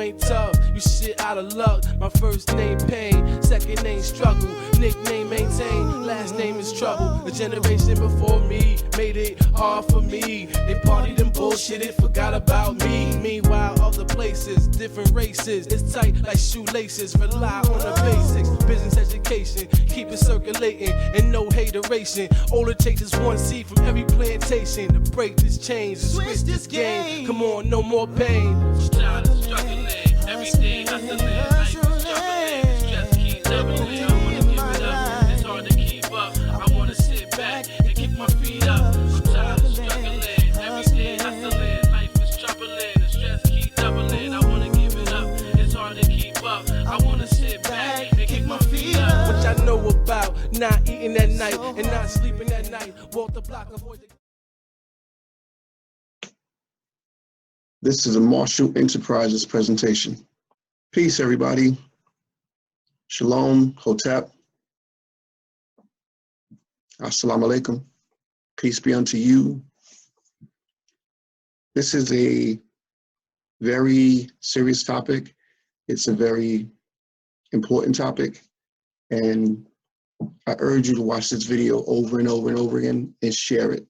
ain't tough, you shit out of luck. My first name Pain, second name Struggle, nickname Maintain, last name is Trouble. The generation before me made it hard for me. They partied and bullshitted, forgot about me. Meanwhile, other places, different races, it's tight like shoelaces. Rely on the basics, business education, keep it circulating, and no hateration. All it takes is one seed from every plantation to break this change, to switch this game. Come on, no more pain. Child is struggling, every day hustling, life is struggling, stress keeps doubling. I wanna give it up, it's hard to keep up. I wanna sit back and kick my feet up. Child is struggling, every day hustling, life is troubling, the stress keeps doubling. I wanna give it up, it's hard to keep up. I wanna sit back and kick my feet up. What y'all know about not eating at night and not sleeping at night? Walk the block, avoid the... This is a Marshall Enterprises presentation. Peace, everybody. Shalom, Hotep. Assalamu alaikum. Peace be unto you. This is a very serious topic. It's a very important topic. And I urge you to watch this video over and over and over again and share it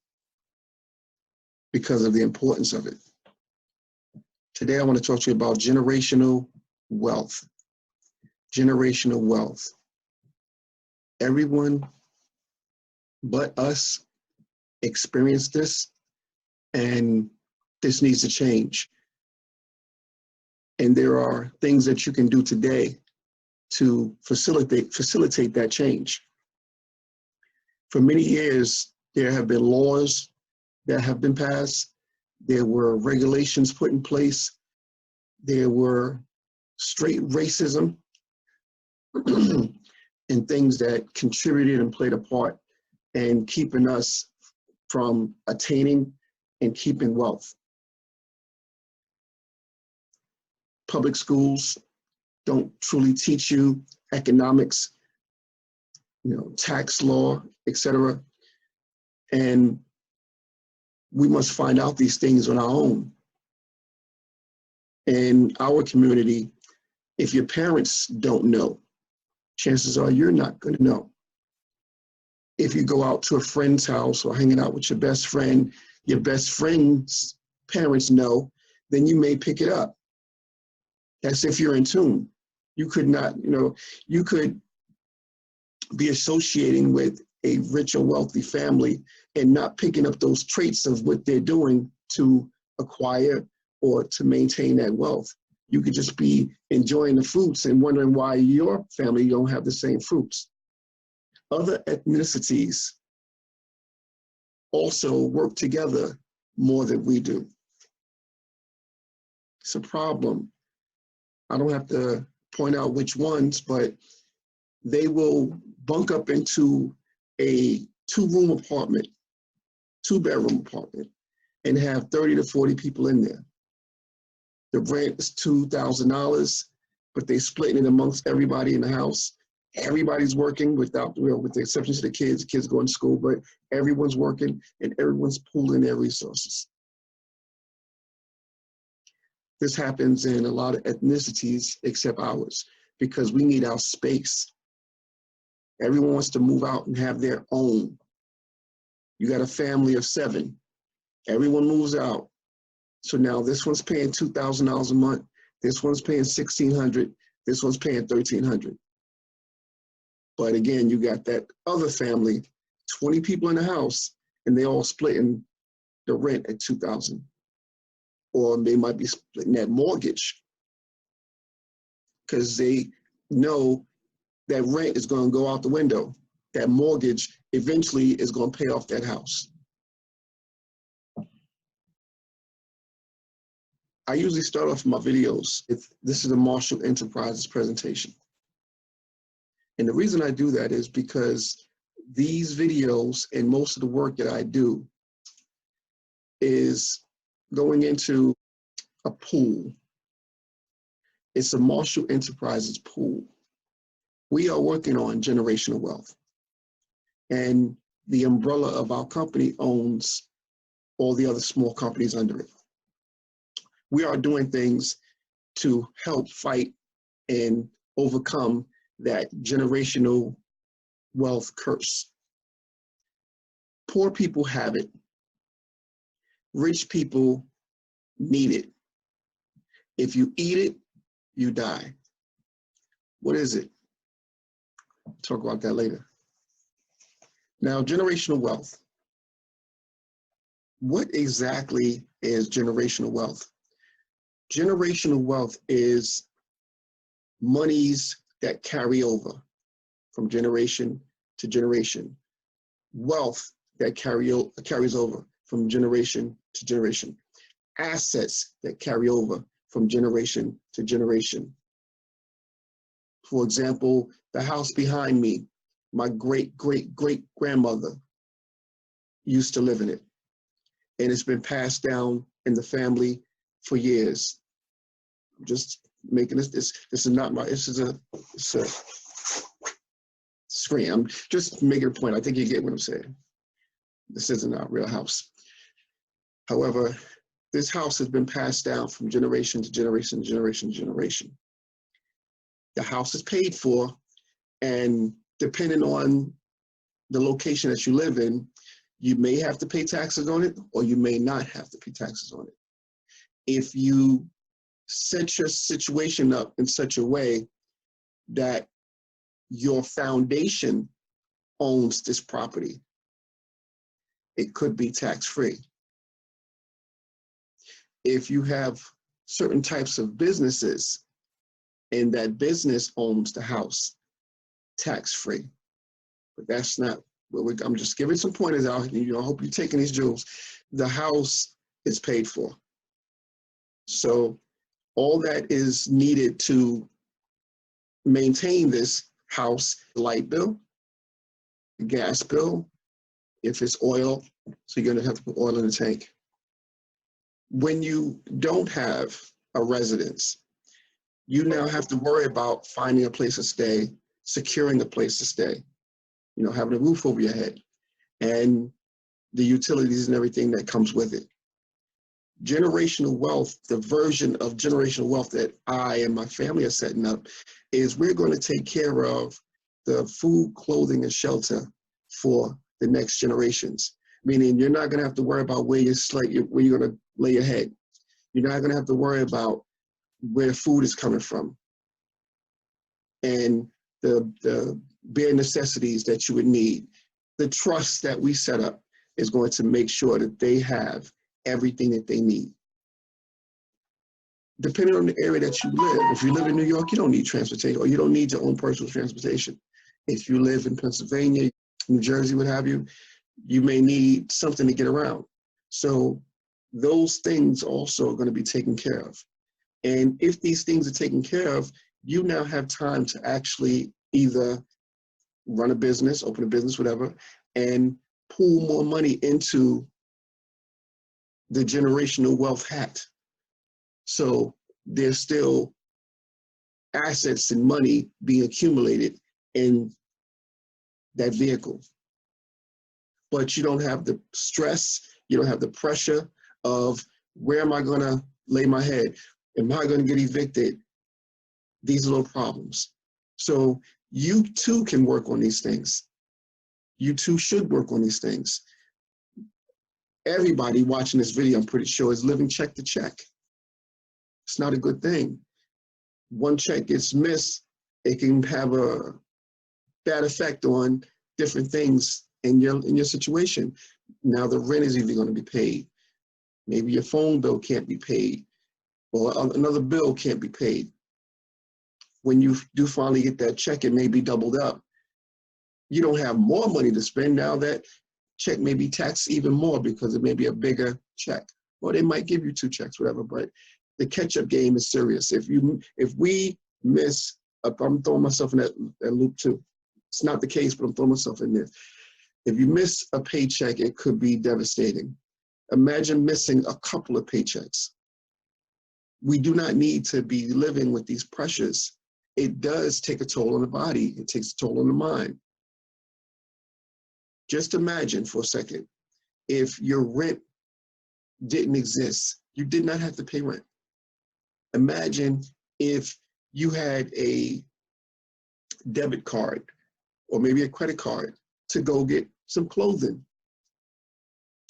because of the importance of it. Today, I want to talk to you about generational wealth. Generational wealth. Everyone but us experienced this, and this needs to change. And there are things that you can do today to facilitate that change. For many years, there have been laws that have been passed. There were regulations put in place. There were straight racism and things that contributed and played a part in keeping us from attaining and keeping wealth. Public schools don't truly teach you economics, tax law, etc. And we must find out these things on our own. In our community, if your parents don't know, chances are you're not going to know. If you go out to a friend's house or hanging out with your best friend's parents know, then you may pick it up. That's if you're in tune. You could not, you could be associating with a rich or wealthy family and not picking up those traits of what they're doing to acquire or to maintain that wealth. You could just be enjoying the fruits and wondering why your family don't have the same fruits. Other ethnicities also work together more than we do. It's a problem. I don't have to point out which ones, but they will bunk up into a two-bedroom apartment, and have 30 to 40 people in there. The rent is $2,000, but they're splitting it amongst everybody in the house. Everybody's working with the exception of the kids going to school, but everyone's working and everyone's pooling their resources. This happens in a lot of ethnicities except ours because we need our space. Everyone wants to move out and have their own. You got a family of 7. Everyone moves out. So now this one's paying $2,000 a month. This one's paying $1,600. This one's paying $1,300. But again, you got that other family, 20 people in the house, and they all splitting the rent at $2,000. Or they might be splitting that mortgage because they know that rent is going to go out the window. That mortgage eventually is going to pay off that house. I usually start off my videos. This is a Marshall Enterprises presentation. And the reason I do that is because these videos and most of the work that I do is going into a pool. It's a Marshall Enterprises pool. We are working on generational wealth. And the umbrella of our company owns all the other small companies under it. We are doing things to help fight and overcome that generational wealth curse. Poor people have it. Rich people need it. If you eat it, you die. What is it? Talk about that later. Now, generational wealth. What exactly is generational wealth? Generational wealth is monies that carry over from generation to generation. Wealth that carries over from generation to generation. Assets that carry over from generation to generation. For example, the house behind me, my great-great-great-grandmother used to live in it. And it's been passed down in the family for years. I'm just making this is not my, it's a screen. I'm just making a point. I think you get what I'm saying. This isn't our real house. However, this house has been passed down from generation to generation, generation to generation. The house is paid for, and depending on the location that you live in, you may have to pay taxes on it, or you may not have to pay taxes on it. If you set your situation up in such a way that your foundation owns this property, it could be tax-free. If you have certain types of businesses and that business owns the house, tax-free. But that's not what I'm just giving some pointers out. I hope you're taking these jewels. The house is paid for. So all that is needed to maintain this house: light bill, gas bill, if it's oil, so you're gonna have to put oil in the tank. When you don't have a residence, you now have to worry about finding a place to stay, securing a place to stay, having a roof over your head, and the utilities and everything that comes with it. Generational wealth, the version of generational wealth that I and my family are setting up, is we're going to take care of the food, clothing, and shelter for the next generations. Meaning you're not going to have to worry about where you're going to lay your head. You're not going to have to worry about where food is coming from and the bare necessities that you would need. The trust that we set up is going to make sure that they have everything that they need. Depending on the area that you live, if you live in New York, you don't need transportation, or you don't need your own personal transportation. If you live in Pennsylvania, New Jersey, what have you, you may need something to get around. So those things also are going to be taken care of. And if these things are taken care of, you now have time to actually either run a business, open a business, whatever, and pull more money into the generational wealth hat. So there's still assets and money being accumulated in that vehicle. But you don't have the stress, you don't have the pressure of where am I gonna lay my head? Am I gonna get evicted? These little problems. So you too can work on these things. You too should work on these things. Everybody watching this video, I'm pretty sure, is living check to check. It's not a good thing. One check gets missed, it can have a bad effect on different things in your situation. Now the rent is either going to be paid. Maybe your phone bill can't be paid, or another bill can't be paid. When you do finally get that check, it may be doubled up. You don't have more money to spend. Now that check may be taxed even more because it may be a bigger check. Or they might give you 2 checks, whatever, but the catch-up game is serious. If we miss, I'm throwing myself in that loop too. It's not the case, but I'm throwing myself in there. If you miss a paycheck, it could be devastating. Imagine missing a couple of paychecks. We do not need to be living with these pressures. It does take a toll on the body. It takes a toll on the mind. Just imagine for a second, if your rent didn't exist, you did not have to pay rent. Imagine if you had a debit card or maybe a credit card to go get some clothing.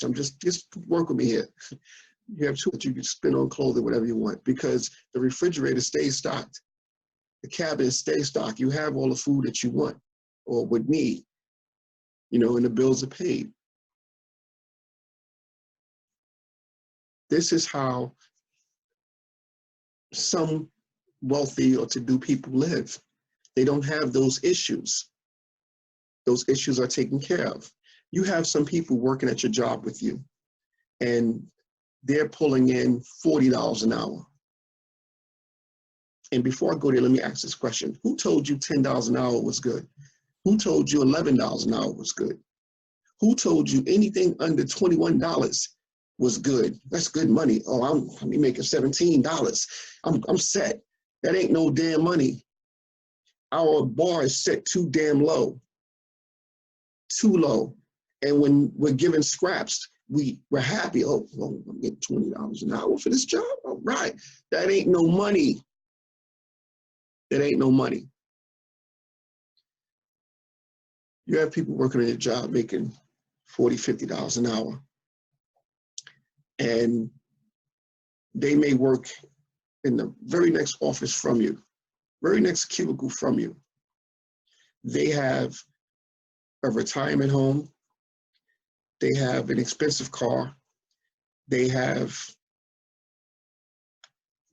I'm just work with me here. You have too much you can spend on clothing, whatever you want, because the refrigerator stays stocked. The cabinet stays stocked. You have all the food that you want or would need, you know, and the bills are paid. This is how some wealthy or to-do people live. They don't have those issues. Those issues are taken care of. You have some people working at your job with you, and they're pulling in $40 an hour. And before I go there, let me ask this question. Who told you $10 an hour was good? Who told you $11 an hour was good? Who told you anything under $21 was good? That's good money. Oh, I'm making $17. I'm set. That ain't no damn money. Our bar is set too damn low. Too low. And when we're given scraps, we're happy. Oh, well, I'm getting $20 an hour for this job. All right. That ain't no money. That ain't no money. You have people working at your job making $40, $50 an hour. And they may work in the very next office from you, very next cubicle from you. They have a retirement home. They have an expensive car. They have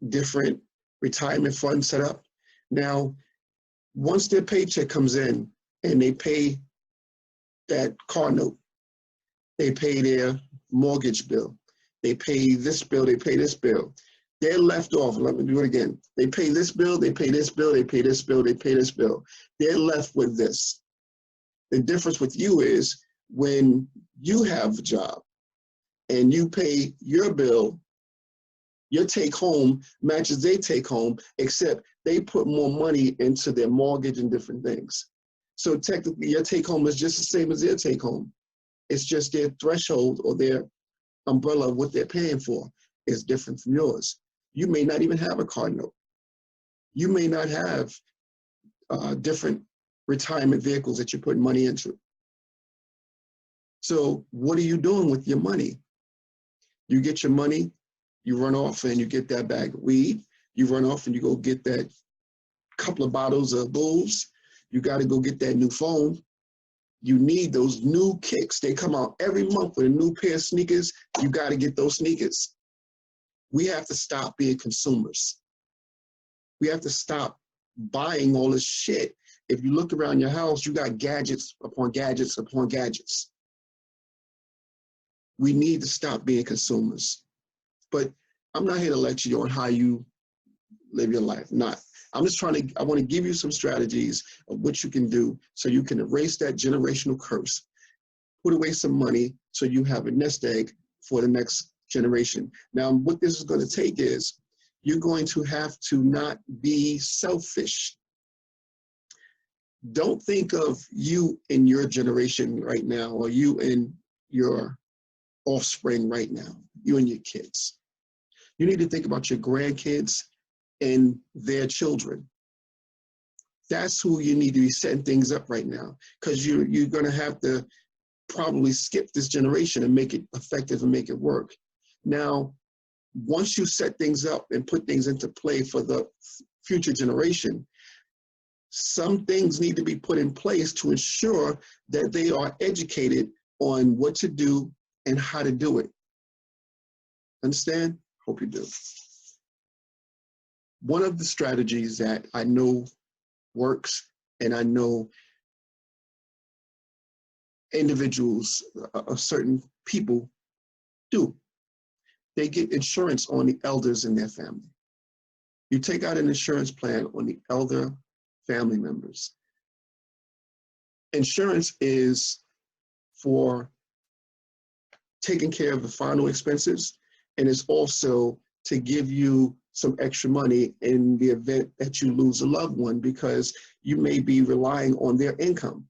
different retirement funds set up. Now, once their paycheck comes in and they pay that car note, they pay their mortgage bill, they pay this bill, they pay this bill, they're left off. Let me do it again. They pay this bill, they pay this bill, they pay this bill, they pay this bill. They're left with this. The difference with you is when you have a job and you pay your bill, your take home matches they take home, except they put more money into their mortgage and different things. So technically your take home is just the same as their take home. It's just their threshold or their umbrella of what they're paying for is different from yours. You may not even have a car note. You may not have different retirement vehicles that you put money into. So what are you doing with your money? You get your money, you run off and you get that bag of weed, you run off and you go get that couple of bottles of booze, you got to go get that new phone. You need those new kicks. They come out every month with a new pair of sneakers. You got to get those sneakers. We have to stop being consumers. We have to stop buying all this shit. If you look around your house, you got gadgets upon gadgets upon gadgets. We need to stop being consumers. But I'm not here to lecture you on how you live your life. Not. I'm just I want to give you some strategies of what you can do so you can erase that generational curse, put away some money so you have a nest egg for the next generation. Now, what this is going to take is you're going to have to not be selfish. Don't think of you in your generation right now, or you in your offspring right now, you and your kids. You need to think about your grandkids and their children. That's who you need to be setting things up right now, because you're going to have to probably skip this generation and make it effective and make it work. Now, once you set things up and put things into play for the future generation, some things need to be put in place to ensure that they are educated on what to do and how to do it. Understand? Hope you do. One of the strategies that I know works, and I know individuals, certain people do, they get insurance on the elders in their family. You take out an insurance plan on the elder family members. Insurance is for taking care of the final expenses, and it's also to give you some extra money in the event that you lose a loved one, because you may be relying on their income.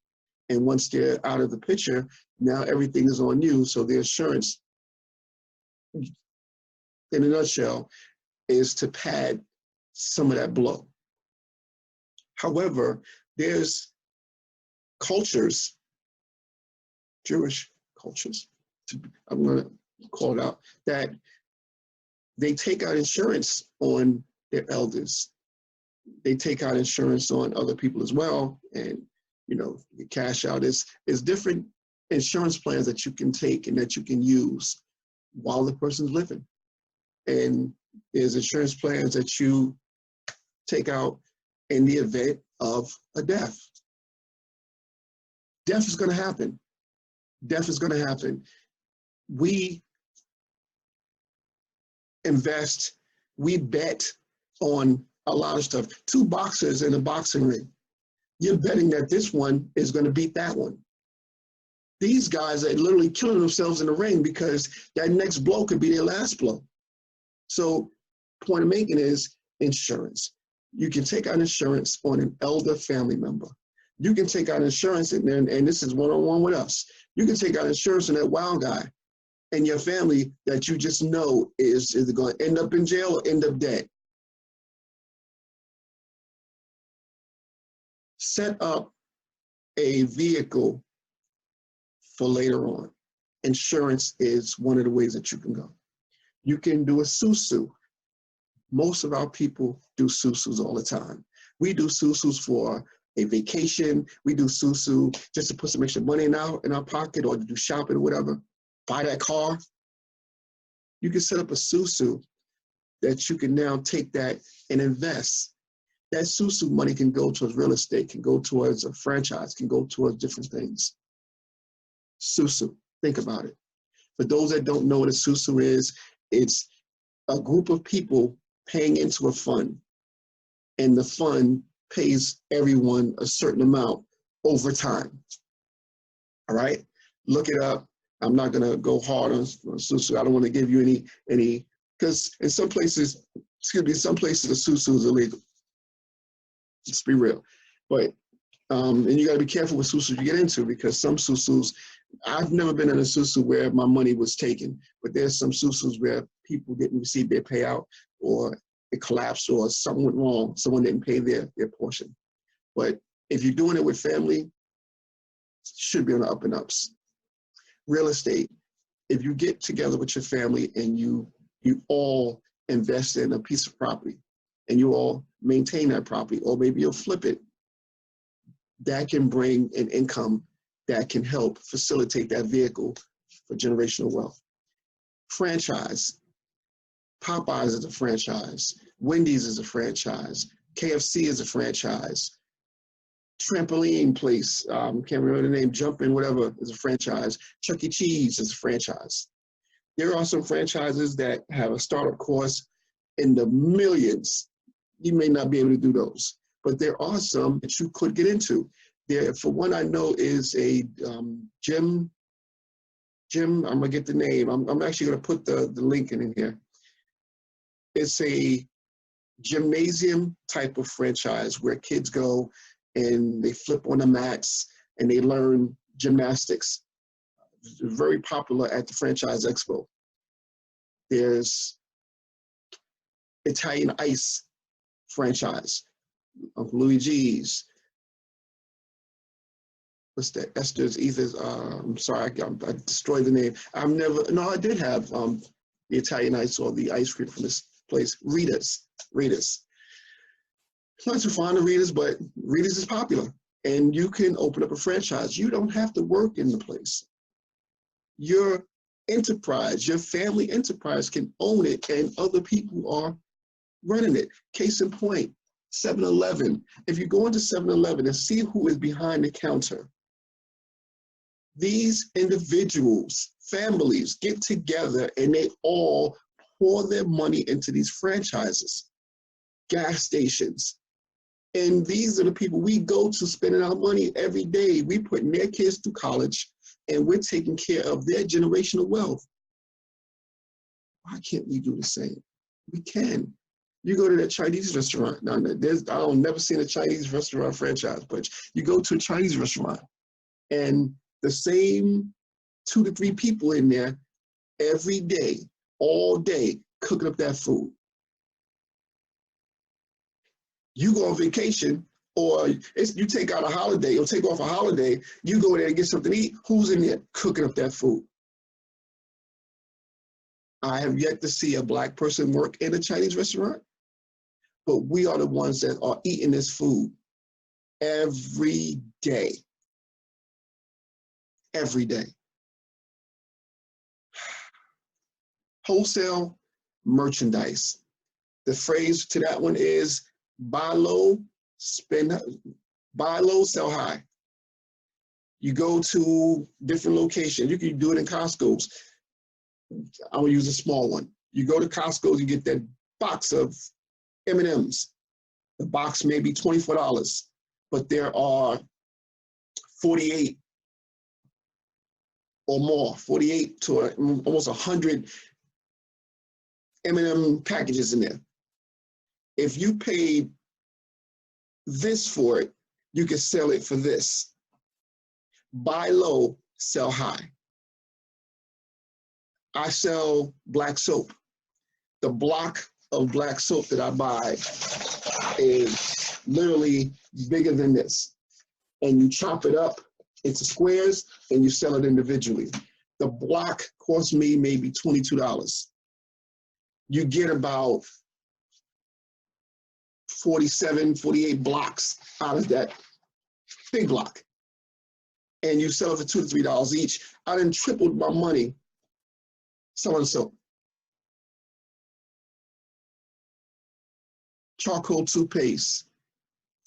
And once they're out of the picture, now everything is on you. So the insurance, in a nutshell, is to pad some of that blow. However, there's cultures, Jewish cultures, I'm going to call it out, that they take out insurance on their elders. They take out insurance on other people as well. And, you know, the cash out is different insurance plans that you can take and that you can use while the person's living. And there's insurance plans that you take out in the event of a death. Death is going to happen. Death is going to happen. We invest, we bet on a lot of stuff. Two boxers in a boxing ring. You're betting that this one is going to beat that one. These guys are literally killing themselves in the ring because that next blow could be their last blow. So, point I'm making is insurance. You can take out insurance on an elder family member. You can take out insurance, and this is one-on-one with us. You can take out insurance on that wild guy in your family that you just know is either going to end up in jail or end up dead. Set up a vehicle for later on. Insurance is one of the ways that you can go. You can do a susu. Most of our people do susus all the time. We do susus for a vacation. We do susu just to put some extra money in our pocket or to do shopping or whatever. Buy that car. You can set up a susu that you can now take that and invest. That susu money can go towards real estate, can go towards a franchise, can go towards different things. Susu, think about it. For those that don't know what a susu is, it's a group of people paying into a fund, and the fund pays everyone a certain amount over time. All right, look it up. I'm not gonna go hard on susu. I don't want to give you any, because in some places, some places the susu is illegal. Let's be real, but and you got to be careful with susus you get into, because some susus, I've never been in a susu where my money was taken, but there's some susus where people didn't receive their payout, or it collapsed, or something went wrong. Someone didn't pay their portion. But if you're doing it with family, it should be on the up and ups. Real estate, if you get together with your family and you all invest in a piece of property and you all maintain that property, or maybe you'll flip it, that can bring an income that can help facilitate that vehicle for generational wealth. Franchise. Popeyes is a franchise. Wendy's is a franchise. KFC is a franchise. Trampoline place, can't remember the name, Jumpin', whatever, is a franchise. Chuck E. Cheese is a franchise. There are some franchises that have a startup cost in the millions. You may not be able to do those, but there are some that you could get into. There, for one I know, is a gym, I'm gonna get the name. I'm actually gonna put the link in here. It's a gymnasium type of franchise where kids go and they flip on the mats and they learn gymnastics. It's very popular at the Franchise Expo. There's Italian Ice franchise, Uncle Louis G's. What's that? Esther's, Ether's, I'm sorry, I destroyed the name. I did have the Italian Ice, or the ice cream from this place, Rita's. Not too fond of Rita's, but Rita's is popular. And you can open up a franchise. You don't have to work in the place. Your enterprise, your family enterprise can own it, and other people are running it. Case in point, 7-Eleven. If you go into 7-Eleven and see who is behind the counter, these individuals, families, get together and they all pour their money into these franchises, gas stations. And these are the people we go to spending our money every day. We putting their kids through college, and we're taking care of their generational wealth. Why can't we do the same? We can. You go to that Chinese restaurant. Now, I've never seen a Chinese restaurant franchise, but you go to a Chinese restaurant and the same 2 to 3 people in there every day, all day, cooking up that food. You go on vacation, or you take out a holiday or take off a holiday, you go there and get something to eat. Who's in there cooking up that food? I have yet to see a Black person work in a Chinese restaurant, but we are the ones that are eating this food every day. Every day. Wholesale merchandise. The phrase to that one is buy low, buy low, sell high. You go to different locations. You can do it in Costco's. I'm gonna use a small one. You go to Costco's, you get that box of M&Ms. The box may be $24, but there are 48 or more, 48 to almost 100 M&M packages in there. If you paid this for it, you can sell it for this. Buy low, sell high. I sell black soap. The block of black soap that I buy is literally bigger than this. And you chop it up into squares and you sell it individually. The block costs me maybe $22. You get about 47, 48 blocks out of that big block. And you sell it for $2 to $3 each. I done tripled my money selling soap. Charcoal toothpaste,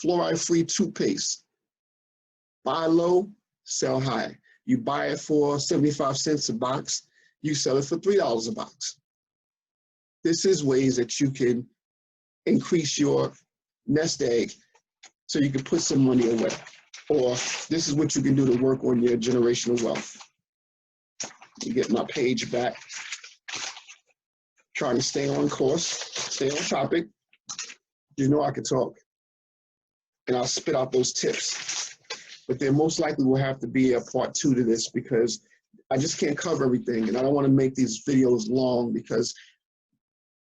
fluoride-free toothpaste. Buy low, sell high. You buy it for 75 cents a box, you sell it for $3 a box. This is ways that you can increase your nest egg so you can put some money away. Or this is what you can do to work on your generational wealth. You get my page back. Trying to stay on course, stay on topic. You know I can talk. And I'll spit out those tips. But there most likely will have to be a part 2 to this because I just can't cover everything. And I don't want to make these videos long because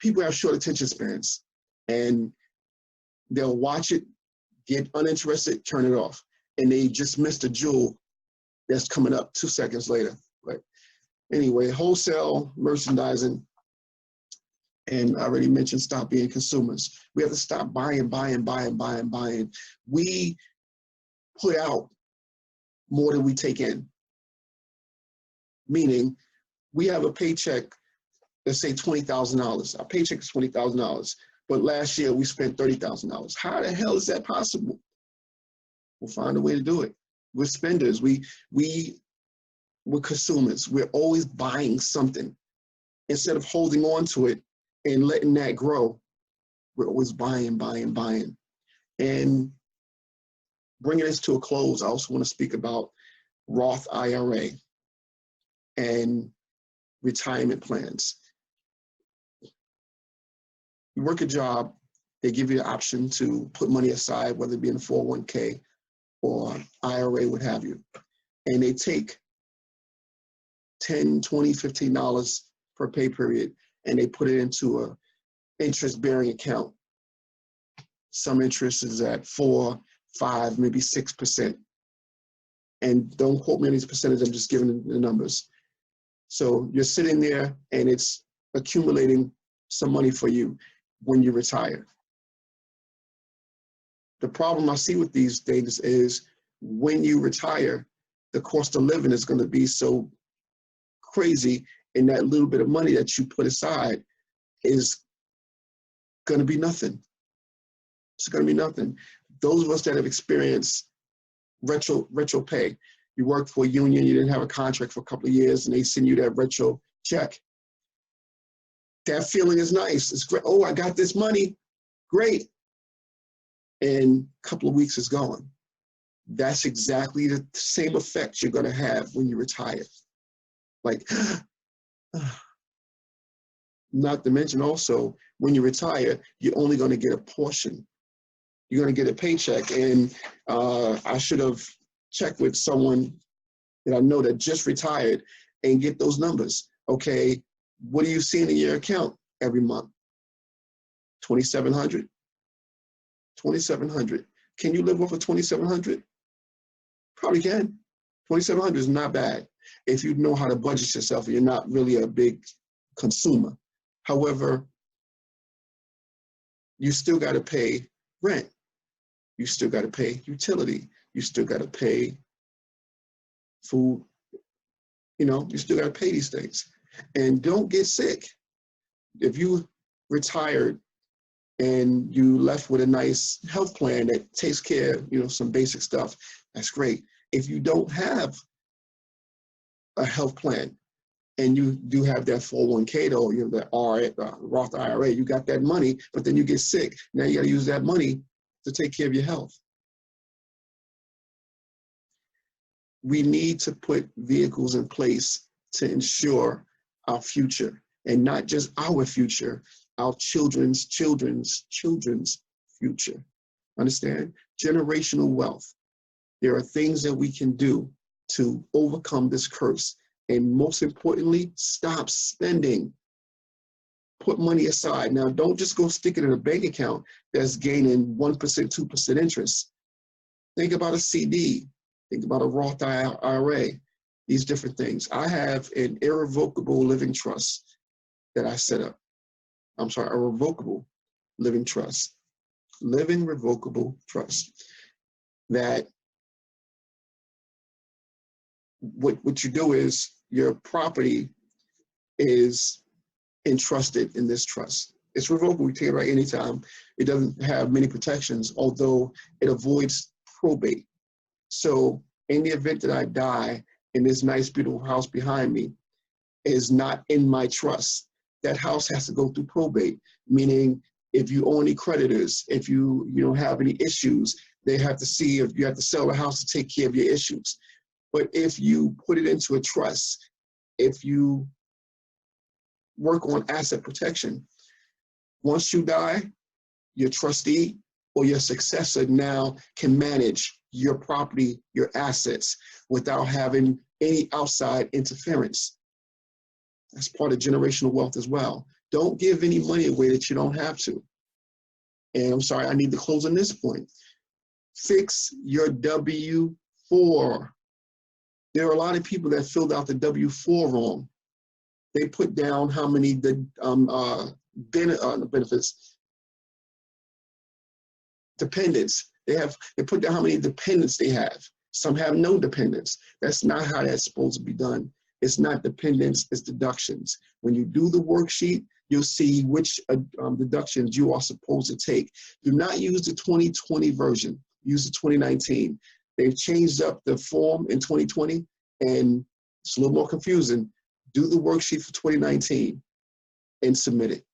people have short attention spans. And they'll watch it, get uninterested, turn it off. And they just missed a jewel that's coming up 2 seconds later. But anyway, wholesale merchandising. And I already mentioned stop being consumers. We have to stop buying. We put out more than we take in. Meaning, we have a paycheck, let's say $20,000. Our paycheck is $20,000, but last year we spent $30,000. How the hell is that possible? We'll find a way to do it. We're spenders. We're consumers. We're always buying something. Instead of holding on to it and letting that grow, we're always buying. And bringing this to a close, I also want to speak about Roth IRA and retirement plans. You work a job, they give you the option to put money aside, whether it be in a 401k or IRA, what have you. And they take $10, $20, $15 per pay period, and they put it into a interest-bearing account. Some interest is at 4, 5, maybe 6%. And don't quote me on these percentages, I'm just giving the numbers. So you're sitting there and it's accumulating some money for you when you retire. The problem I see with these things is when you retire, the cost of living is going to be so crazy, and that little bit of money that you put aside is going to be nothing. It's going to be nothing. Those of us that have experienced retro pay, you worked for a union, you didn't have a contract for a couple of years, and they send you that retro check. That feeling is nice. It's great. Oh, I got this money. Great. And a couple of weeks is gone. That's exactly the same effect you're going to have when you retire. Like, not to mention also, when you retire, you're only going to get a portion. You're going to get a paycheck. And I should have checked with someone that I know that just retired and get those numbers. Okay, what are you seeing in your account every month? $2,700, $2,700. Can you live off of $2,700? Probably can. $2,700 is not bad if you know how to budget yourself and you're not really a big consumer. However, you still got to pay rent. You still got to pay utility. You still got to pay food. You know, you still got to pay these things. And don't get sick. If you retired and you left with a nice health plan that takes care of, you know, some basic stuff, that's great. If you don't have a health plan and you do have that 401k though, you know, the ROTH IRA, you got that money, but then you get sick. Now you got to use that money to take care of your health. We need to put vehicles in place to ensure our future, and not just our future, our children's future. Understand? Generational wealth. There are things that we can do to overcome this curse. And most importantly, stop spending. Put money aside. Now, don't just go stick it in a bank account that's gaining 1%, 2% interest. Think about a CD. Think about a Roth IRA. These different things. I have an irrevocable living trust that I set up. I'm sorry, a revocable living trust. Living revocable trust. That what you do is your property is entrusted in this trust. It's revocable, you take it right anytime. It doesn't have many protections, although it avoids probate. So in the event that I die and this nice, beautiful house behind me is not in my trust, that house has to go through probate, meaning if you owe any creditors, if you don't have any issues, they have to see if you have to sell the house to take care of your issues. But if you put it into a trust, if you work on asset protection, once you die, your trustee or your successor now can manage your property, your assets, without having any outside interference. That's part of generational wealth as well. Don't give any money away that you don't have to. And I'm sorry, I need to close on this point. Fix your W-4. There are a lot of people that filled out the W-4 wrong. They put down how many benefits, dependents. They put down how many dependents they have. Some have no dependents. That's not how that's supposed to be done. It's not dependents, it's deductions. When you do the worksheet, you'll see which deductions you are supposed to take. Do not use the 2020 version. Use the 2019. They've changed up the form in 2020, and it's a little more confusing. Do the worksheet for 2019 and submit it.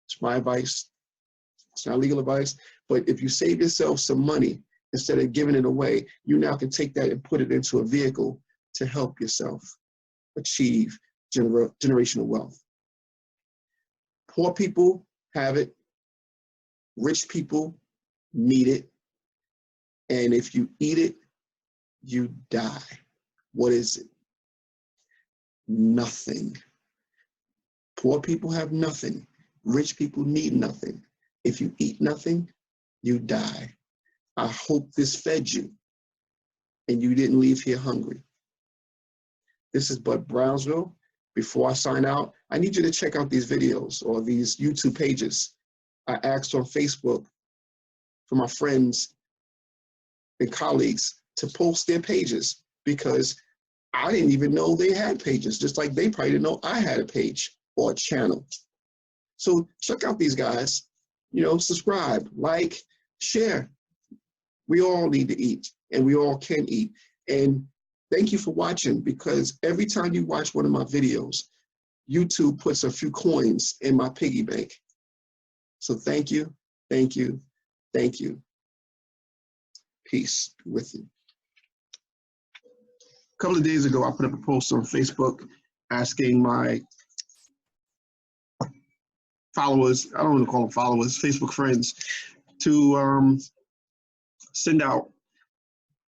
It's my advice. It's not legal advice, but if you save yourself some money, instead of giving it away, you now can take that and put it into a vehicle to help yourself achieve generational wealth. Poor people have it. Rich people need it. And if you eat it, you die. What is it? Nothing. Poor people have nothing. Rich people need nothing. If you eat nothing, you die. I hope this fed you and you didn't leave here hungry. This is Bud-Brownsville. Before I sign out, I need you to check out these videos or these YouTube pages. I asked on Facebook for my friends and colleagues to post their pages because I didn't even know they had pages, just like they probably didn't know I had a page or a channel. So check out these guys, subscribe, like, share. We all need to eat and we all can eat. And thank you for watching, because every time you watch one of my videos, YouTube puts a few coins in my piggy bank. So thank you, thank you, thank you. Peace be with you. A couple of days ago, I put up a post on Facebook asking my followers, I don't want to call them followers, Facebook friends, to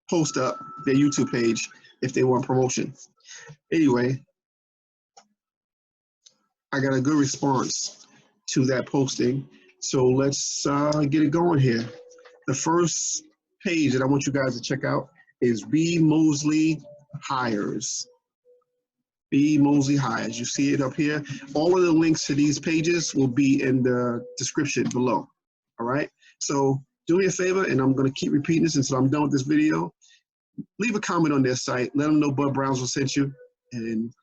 post up their YouTube page if they want promotion. Anyway, I got a good response to that posting, So let's get it going here. The first page that I want you guys to check out is B.Mosley Hires. B.Mosley Hires. You see it up here. All of the links to these pages will be in the description below. All right. So do me a favor, and I'm going to keep repeating this until I'm done with this video. Leave a comment on their site. Let them know Bud Brownsville sent you, and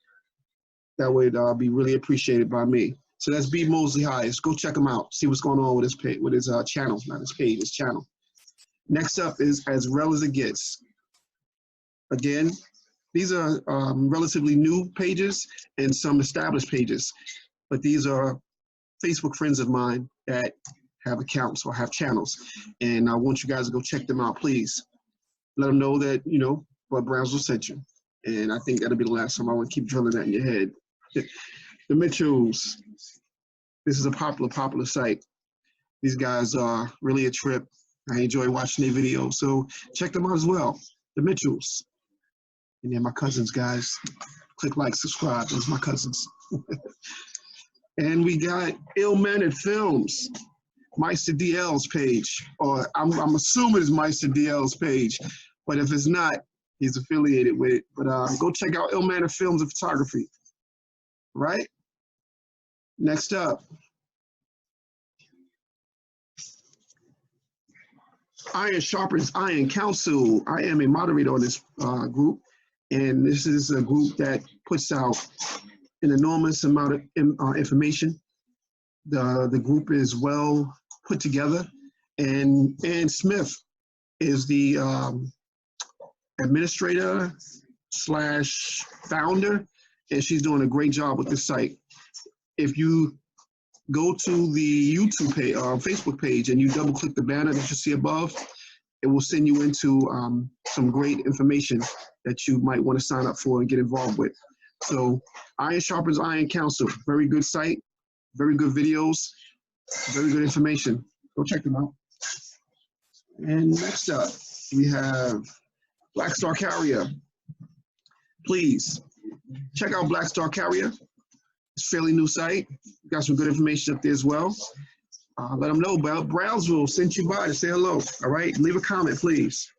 that would be really appreciated by me. So that's B.Mosley Hires. Go check them out. See what's going on with his page, with his channel, not his page, his channel. Next up is As Rell as It Gets. Again, these are relatively new pages and some established pages, but these are Facebook friends of mine that have accounts or have channels, and I want you guys to go check them out, please. Let them know that, you know, Bud Brownsville sent you. And I think that'll be the last time. I want to keep drilling that in your head. The Mitchells. This is a popular site. These guys are really a trip. I enjoy watching their videos, so check them out as well. The Mitchells. And they're my cousins, guys. Click like, subscribe. Those are my cousins. And we got Ill-Mannered Films. Meister DL's page, or I'm assuming it's Meister DL's page, but if it's not, he's affiliated with it. But go check out Ill-Mannered Films and Photography. Right? Next up, Iron Sharpens Iron Council. I am a moderator on this group, and this is a group that puts out an enormous amount of information. The group is well put together, and Ann Smith is the administrator / founder, and she's doing a great job with this site. If you go to the YouTube page, Facebook page, and you double click the banner that you see above, it will send you into some great information that you might want to sign up for and get involved with. So Iron Sharpens Iron Council, very good site, very good videos, very good information. Go check them out. And next up, we have BLACKSTAR Carrier. Please check out BLACKSTAR Carrier. It's a fairly new site. Got some good information up there as well. Let them know about Brownsville sent you by to say hello. All right, leave a comment, please.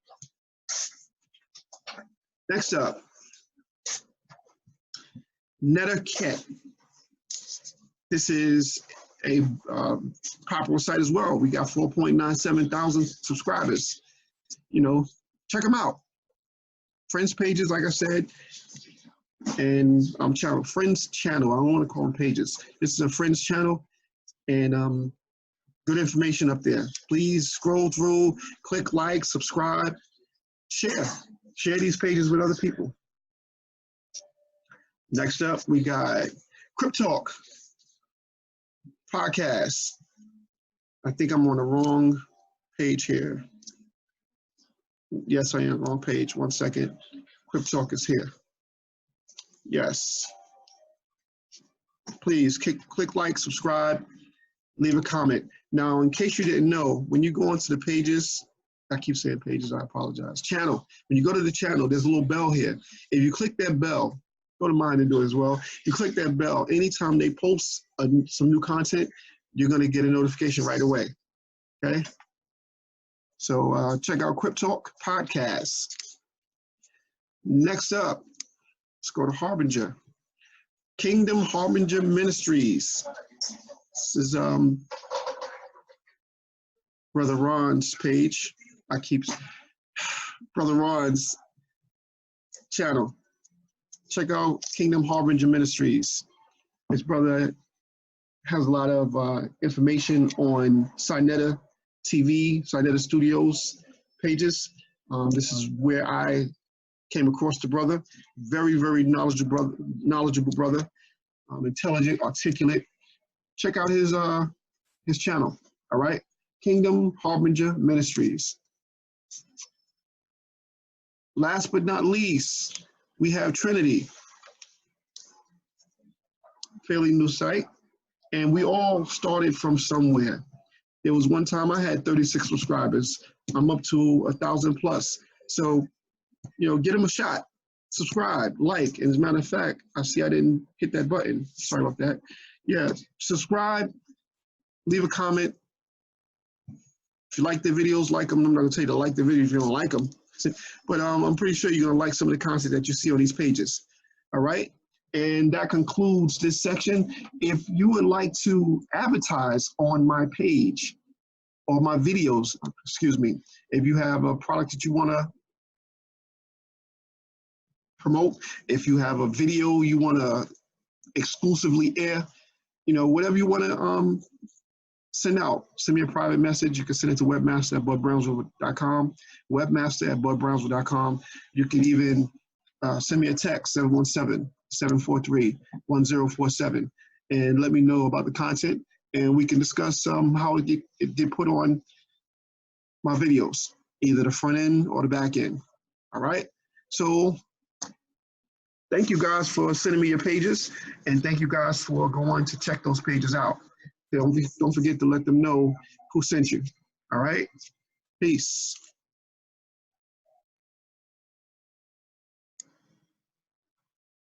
Next up, Neterket. This is a popular site as well. We got 4.97 thousand subscribers. You know, check them out. Friends pages, like I said, and channel, friends channel. I don't want to call them pages. This is a friends channel, and good information up there. Please scroll through, click like, subscribe, share these pages with other people. Next up, we got CryptTalk Podcast. I think I'm on the wrong page here. Yes, I am, wrong page. 1 second. CryptTalk is here. Yes. Please click like, subscribe, leave a comment. Now, in case you didn't know, when you go onto the pages, I keep saying pages, I apologize. Channel. When you go to the channel, there's a little bell here. If you click that bell, go to mine and do it as well. You click that bell, anytime they post some new content, you're going to get a notification right away. Okay? So check out CryptTalk Podcast. Next up, let's go to Harbinger. Kingdom Harbinger Ministries. This is Brother Ron's page. Brother Ron's channel. Check out Kingdom Harbinger Ministries. His brother has a lot of information on Sinetta TV, Sinetta Studios pages. This is where I came across the brother. Very, very knowledgeable brother, intelligent, articulate. Check out his channel. All right, Kingdom Harbinger Ministries. Last but not least, we have Trinity. Fairly new site, and we all started from somewhere. There was one time I had 36 subscribers. I'm up to 1,000 plus. So, you know, give them a shot. Subscribe, like, and as a matter of fact, I see I didn't hit that button. Sorry about that. Yeah, subscribe, leave a comment, If you like the videos, like them. I'm not gonna tell you to like the videos if you don't like them, but I'm pretty sure you're gonna like some of the content that you see on these pages. All right, and that concludes this section. If you would like to advertise on my page or my videos, excuse me, if you have a product that you wanna promote, if you have a video you wanna exclusively air, you know, whatever you wanna send out, send me a private message. You can send it to webmaster@BudBrownsville.com, webmaster@BudBrownsville.com. You can even send me a text, 717-743-1047, and let me know about the content, and we can discuss how it get put on my videos, either the front end or the back end. All right? So thank you guys for sending me your pages, and thank you guys for going to check those pages out. Don't forget to let them know who sent you. All right? Peace.